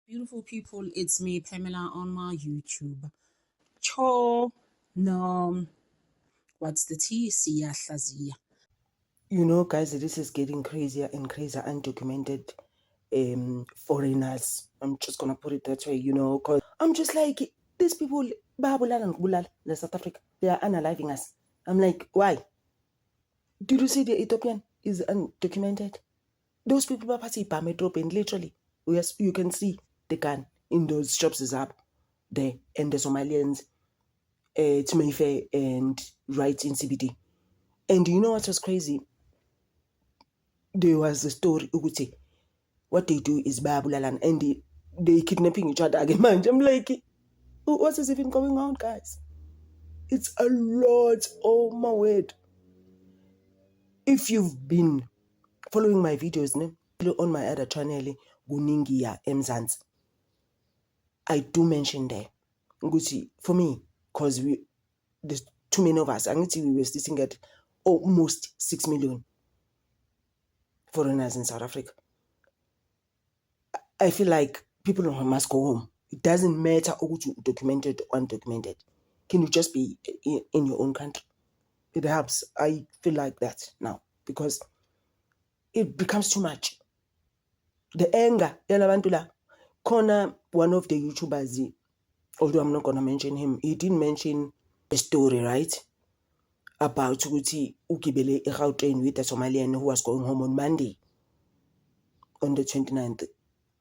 Beautiful people, it's me, Pamela, on my YouTube. Cho, no, what's the T? Siya Hlazia. You know, guys, this is getting crazier and crazier. Undocumented foreigners. I'm just gonna put it that way, because I'm just like, these people, South Africa, they are unaliving us. I'm like, why? Did you see the Ethiopian is undocumented? Those people are passing by metro and literally, yes, you can see the gun in those shops is up there, and the Somalians, Mayfair and right in CBD. And you know what was crazy? There was a story, Uguti. What they do is bayabulalan and they kidnapping each other again. I'm like, what is even going on, guys? It's a lot. Oh my word. If you've been following my videos on my other channel, Guningia Mzansi, I do mention there. For me, because there's too many of us. I need to we were sitting at almost 6 million foreigners in South Africa. I feel like people must go home. It doesn't matter who documented or undocumented. Can you just be in your own country? It helps. I feel like that now because it becomes too much. The anger, Kona, one of the YouTubers, although I'm not gonna mention him, he didn't mention the story, right? About Uti Ukibele Gauteng with a Somalian who was going home on Monday, on the 29th.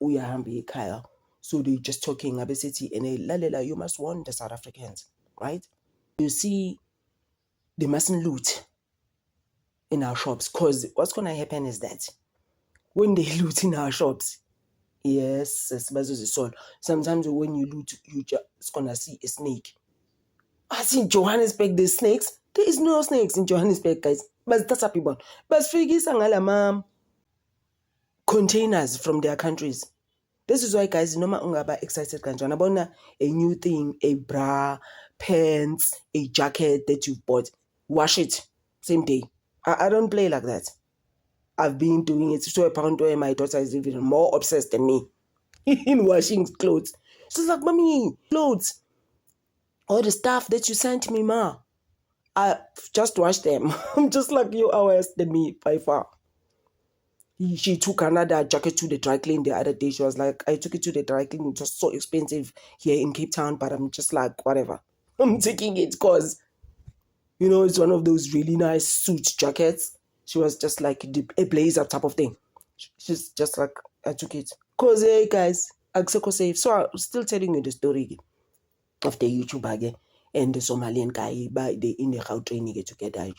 Uyahambi Kaya. So they just talking about city and lalela, you must warn the South Africans, right? You see, they mustn't loot in our shops because what's gonna happen is that when they loot in our shops, yes, sometimes when you loot, you just gonna see a snake. As in Johannesburg, there's snakes. There is no snakes in Johannesburg, guys. But that's a people. But Figi containers from their countries. This is why, guys, noma ungaba excited kanjani about a new thing, a bra, pants, a jacket that you've bought. Wash it same day. I don't play like that. I've been doing it to a point where my daughter is even more obsessed than me in washing clothes. She's like, Mommy, clothes, all the stuff that you sent me, ma, I just washed them. I'm just like, you are worse than me by far. She took another jacket to the dry clean the other day. She was like, I took it to the dry clean. It was so expensive here in Cape Town, but I'm just like, whatever. I'm taking it because, it's one of those really nice suit jackets. She was just like a blazer type of thing. She's just like, I took it. Because, hey, guys, safe. So I'm still telling you the story of the YouTuber again and the Somalian guy in the Gautrain together.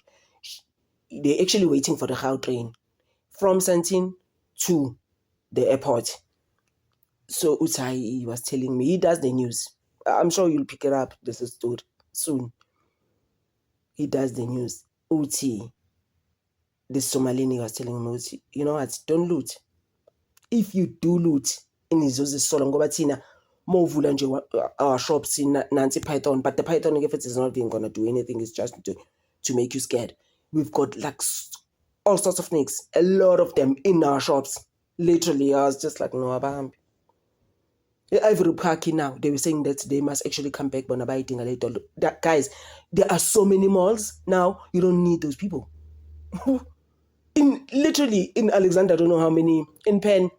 They're actually waiting for the Gautrain from Sandton to the airport. So Utai was telling me, he does the news. I'm sure you'll pick it up, this is story soon. He does the news. Uti, this Somalian was telling me, Uti, you know what, don't loot. If you do loot, in his solo ngoba thina movula nje our shops in Nancy Python, but the Python if it is not even gonna do anything, it's just to make you scared. We've got like all sorts of snakes, a lot of them in our shops. Literally, I was just like, no, Abahambi. Ivory Park now, they were saying that they must actually come back when biting a little. That guys, there are so many malls now, you don't need those people. Literally in Alexander, I don't know how many. In Penn,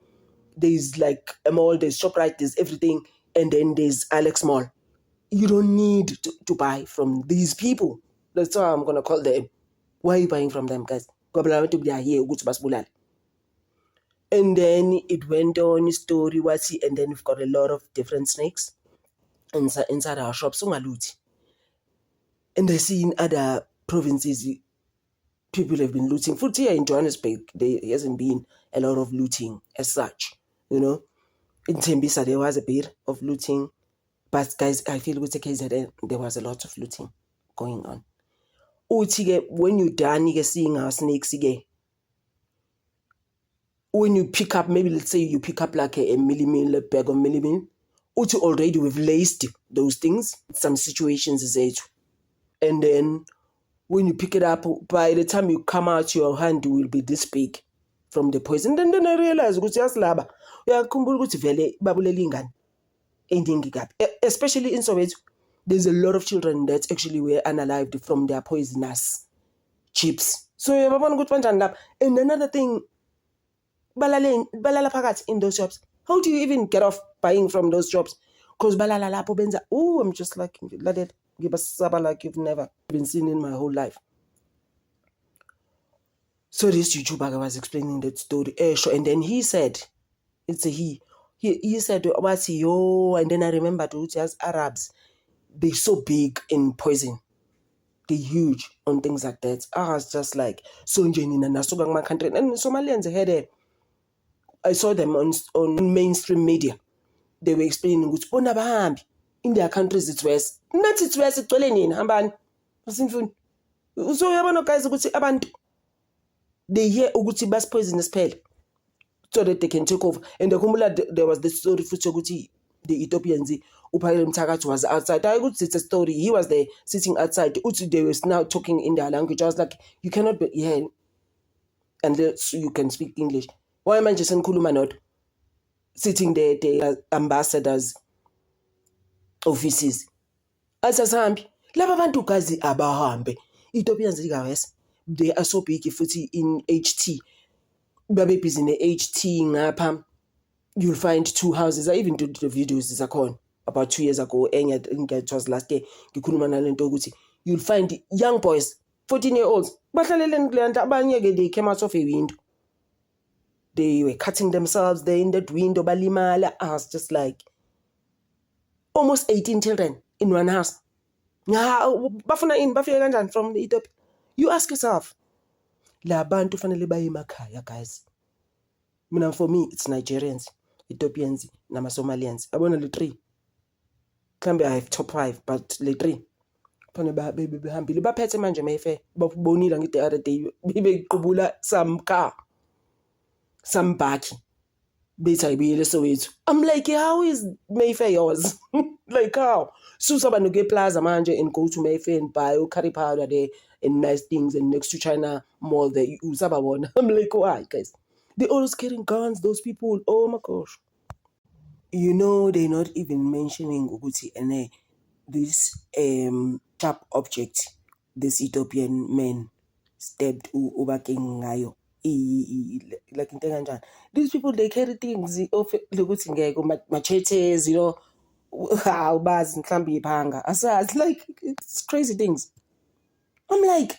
there's like a mall, there's ShopRite, there's everything, and then there's Alex Mall. You don't need to buy from these people. That's why I'm gonna call them. Why are you buying from them, guys? And then it went on, story, and then we've got a lot of different snakes inside our shops. And I see in other provinces, people have been looting. For here in Johannesburg, there hasn't been a lot of looting as such, In Tembisa, there was a bit of looting. But guys, I feel with the case that there was a lot of looting going on. When you're done seeing our snakes again, when you pick up, maybe let's say you pick up like a millimeter bag of millimeter, already we've laced those things. Some situations is it. And then when you pick it up, by the time you come out, your hand will be this big from the poison. Then I realized, uyakhumbula ukuthi vele babulela ingane eningi kabi, especially in Soweto. There's a lot of children that actually were unalived from their poisonous chips. So yabona ukuthi kanjani lapha. And another thing, balala phakathi in those shops. How do you even get off buying from those shops? Because balala lapho benza, I'm just like, let it give us saba like you've never been seen in my whole life. So this YouTuber was explaining that story, and then he said, it's a he said, what's yo, and then I remembered as Arabs, they're so big in poison. They're huge on things like that. I was just like, so in my country, and Somalians had I saw them on mainstream media. They were explaining which in their countries it's worse. Not it's worse, it's in Hamban. So yabona guys ukuthi abantu they hear ukuthi bas poisonous pill so that they can take over. And there was this story futhi ukuthi the Ethiopians uPhakile Mthakathi was outside. I would say it's a story. He was there sitting outside. They were now talking in their language. I was like, you cannot be here unless you can speak English. Why am I just in Kulumanot sitting there, the ambassadors' offices? Asasambi, laba bantu kazi abahambe. Ethiopians they are so big futhi in HT. Babe busy in HT ngapha. You'll find 2 houses. I even did the videos zakhona about 2 years ago. And I think it was last year. You'll find young boys, 14-year-olds. They came out of a window. They were cutting themselves. They're in that window. I was just like, almost 18 children in one house. From Ethiopia. You ask yourself, la bantu fanele baye emakhaya, guys. For me, it's Nigerians, Ethiopians, nama Somalians. I want the 3. Can't I have top 5, but the 3. Behambile baphethe manje mayfe babonile ngithi the other day bequbula some baki bethi ayibuyele Soweto. I'm like, how is Mayfair yours? Like how? Susa banuke plaza manje and go to Mayfair and buy curry powder there and nice things, and next to China Mall there usababona. I'm like, why guys? They always carrying guns, those people. Oh my gosh. You know, they're not even mentioning Uguti and this sharp object this Ethiopian man stabbed Ubaking Ngayo. Like in Tenganjan. These people, they carry things of machetes, you know, how bars and clamby panga. It's like, it's crazy things. I'm like,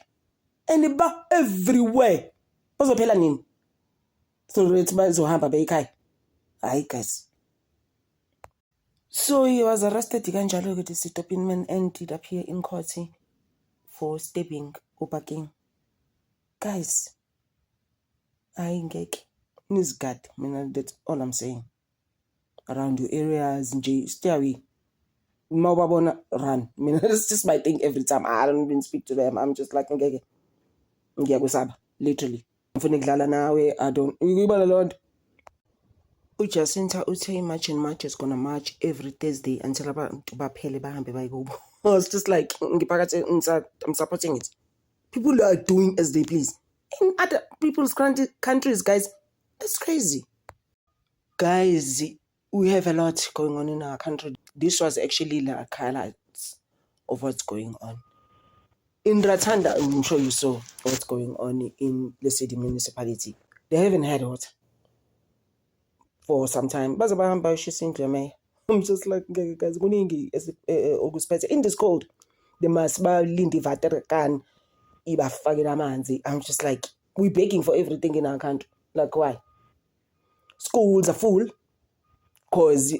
and they everywhere. What's the pelanin? So it's my Zohamba Bekai. Aye, guys. So he was arrested. Ikanjalo this Ethiopian man ended up here in court for stabbing Ubaking. Guys, I engage. News God. That's all I'm saying. Around your areas, stay away. Mawabona run. That's just my thing every time. I don't even speak to them. I'm just like, literally. Mfunigdlala nawe, I don't. Uyibala Lord. Ujacinta uthe March and March is gonna march every Thursday until abantu baphele bahambe bayibo. I was just like, I'm supporting it. People are doing as they please. In other people's countries, guys, that's crazy. Guys, we have a lot going on in our country. This was actually like highlights of what's going on. In Ratanda, I'm sure you saw what's going on in the city municipality. They haven't had water for some time. I'm just like, guys, in this cold, they must buy Lindy Vaterkan. I'm just like, we're begging for everything in our country. Like, why? Schools are full. Because,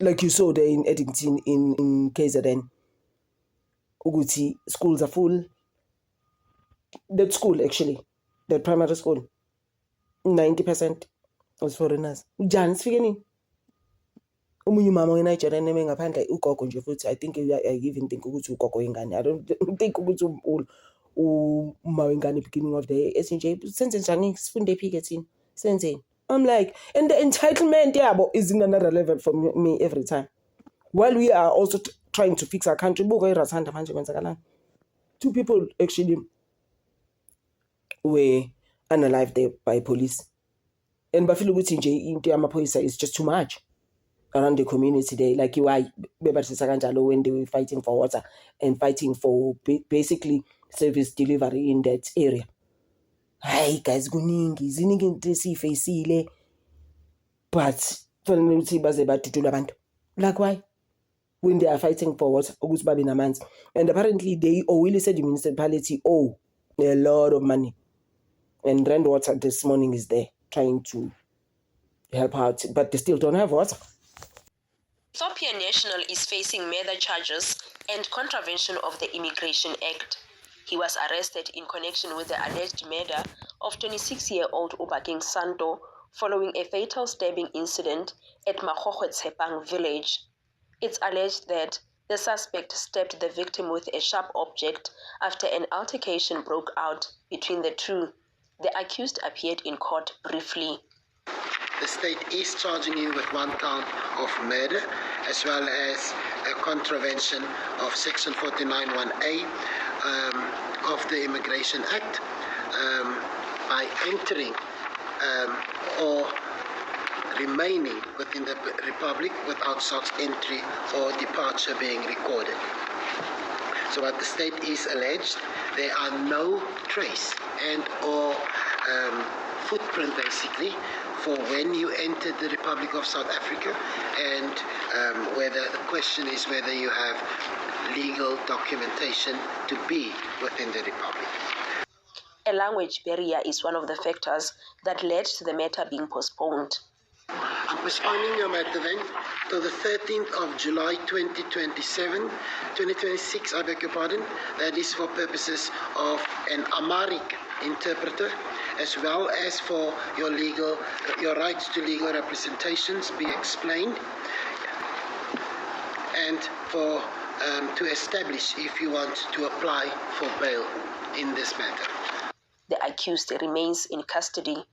like you saw there in Eddington, in KZN, Uguti, schools are full. That school, actually, that primary school, 90% was foreigners. Jan's figuring. Mama in Nigeria, naming a panda, Ukoko, I think I even think Ugutu Koko ingani. I don't think Ugutu Mawingani beginning of the SNJ, sentence Funde Pigetin, sensei. I'm like, and the entitlement, is in another level for me every time. While we are also trying to fix our country, 2 people actually were unalived there by police. and bafila ukuthi nje into yamaphoyisa is just too much around the community there, like why bebathisa kanjalo when they were fighting for water and fighting for basically service delivery in that area. Hi guys, kuningi ziningi into esiyifacile, but fanele ukuthi baze badudula abantu. Like why? When they are fighting for water, ukuthi babe namanzi. And apparently they Owili said the municipality owe a lot of money, and Rand Water this morning is there trying to help out, but they still don't have water. Ethiopian national is facing murder charges and contravention of the Immigration Act. He was arrested in connection with the alleged murder of 26-year-old Obakeng Santo following a fatal stabbing incident at Makgokhwe village. It's alleged that the suspect stabbed the victim with a sharp object after an altercation broke out between the two. The accused appeared in court briefly. The state is charging you with 1 count of murder as well as a contravention of Section 491A of the Immigration Act by entering or remaining within the Republic without such entry or departure being recorded. So what the state is alleged, there are no trace and or footprint basically for when you entered the Republic of South Africa, and whether the question is whether you have legal documentation to be within the Republic. A language barrier is one of the factors that led to the matter being postponed. I'm postponing your matter then to the 13th of July 2026, I beg your pardon. That is for purposes of an Amharic interpreter, as well as for your rights to legal representations be explained, and for to establish if you want to apply for bail in this matter. The accused remains in custody.